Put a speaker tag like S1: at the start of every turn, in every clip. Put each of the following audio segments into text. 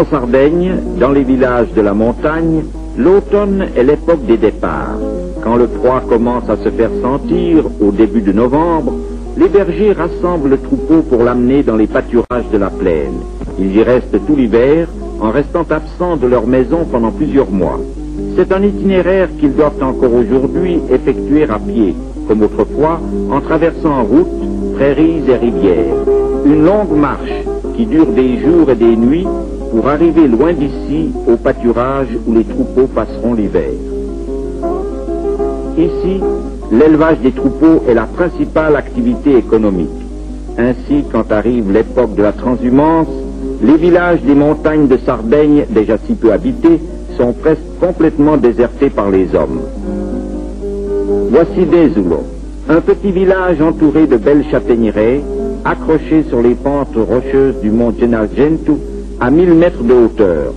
S1: En Sardaigne, dans les villages de la montagne, l'automne est l'époque des départs. Quand le froid commence à se faire sentir au début de novembre, les bergers rassemblent le troupeau pour l'amener dans les pâturages de la plaine. Ils y restent tout l'hiver, en restant absents de leur maison pendant plusieurs mois. C'est un itinéraire qu'ils doivent encore aujourd'hui effectuer à pied, comme autrefois, en traversant en route, prairies et rivières. Une longue marche qui dure des jours et des nuits pour arriver loin d'ici au pâturage où les troupeaux passeront l'hiver. Ici, l'élevage des troupeaux est la principale activité économique. Ainsi, quand arrive l'époque de la transhumance, les villages des montagnes de Sardaigne, déjà si peu habités, sont presque complètement désertés par les hommes. Voici Desulo, un petit village entouré de belles châtaigneraies, accroché sur les pentes rocheuses du mont Gennargentu à 1000 mètres de hauteur.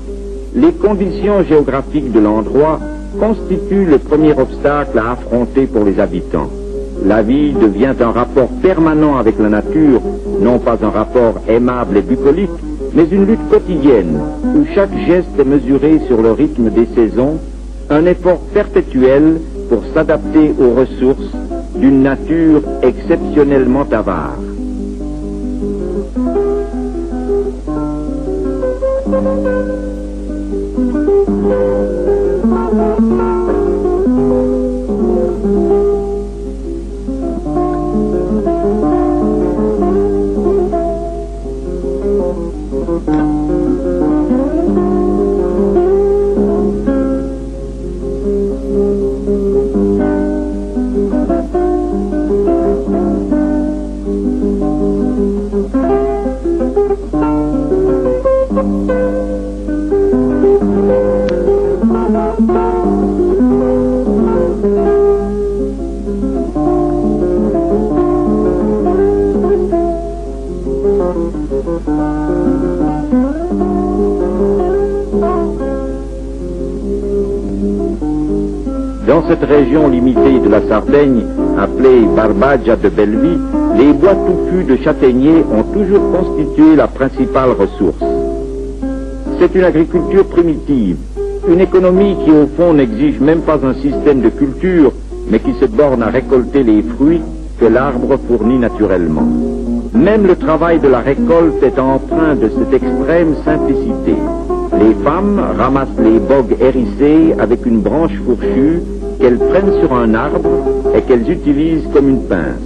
S1: Les conditions géographiques de l'endroit constituent le premier obstacle à affronter pour les habitants. La vie devient un rapport permanent avec la nature, non pas un rapport aimable et bucolique, mais une lutte quotidienne, où chaque geste est mesuré sur le rythme des saisons, un effort perpétuel pour s'adapter aux ressources d'une nature exceptionnellement avare. Dans cette région limitée de la Sardaigne, appelée Barbagia de Bellevie, les bois touffus de châtaigniers ont toujours constitué la principale ressource. C'est une agriculture primitive, une économie qui au fond n'exige même pas un système de culture, mais qui se borne à récolter les fruits que l'arbre fournit naturellement. Même le travail de la récolte est empreint de cette extrême simplicité. Les femmes ramassent les bogues hérissés avec une branche fourchue qu'elles prennent sur un arbre et qu'elles utilisent comme une pince.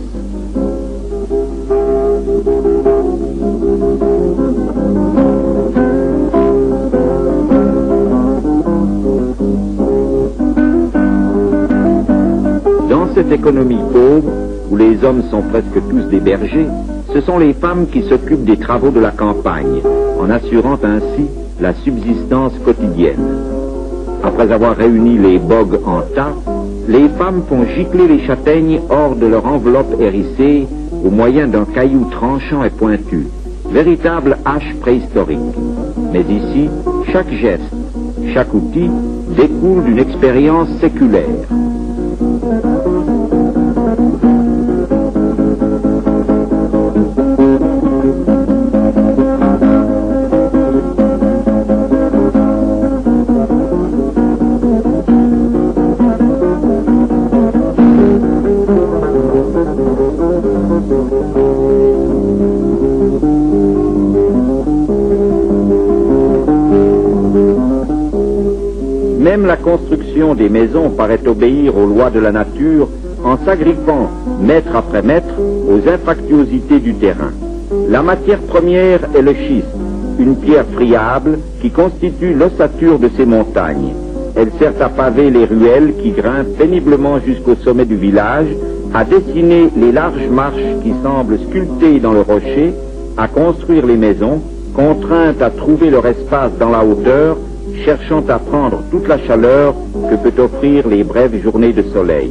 S1: Dans cette économie pauvre, où les hommes sont presque tous des bergers, ce sont les femmes qui s'occupent des travaux de la campagne, en assurant ainsi la subsistance quotidienne. Après avoir réuni les bogues en tas, les femmes font gicler les châtaignes hors de leur enveloppe hérissée au moyen d'un caillou tranchant et pointu, véritable hache préhistorique. Mais ici, chaque geste, chaque outil découle d'une expérience séculaire. Même la construction des maisons paraît obéir aux lois de la nature en s'agrippant, mètre après mètre, aux infractuosités du terrain. La matière première est le schiste, une pierre friable qui constitue l'ossature de ces montagnes. Elle sert à paver les ruelles qui grimpent péniblement jusqu'au sommet du village, à dessiner les larges marches qui semblent sculptées dans le rocher, à construire les maisons, contraintes à trouver leur espace dans la hauteur, cherchant à prendre toute la chaleur que peut offrir les brèves journées de soleil.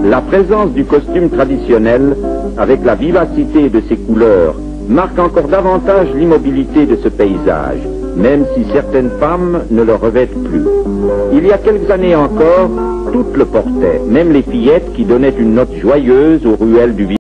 S1: La présence du costume traditionnel, avec la vivacité de ses couleurs, marque encore davantage l'immobilité de ce paysage. même si certaines femmes ne le revêtent plus. Il y a quelques années encore, toutes le portaient, même les fillettes qui donnaient une note joyeuse aux ruelles du village.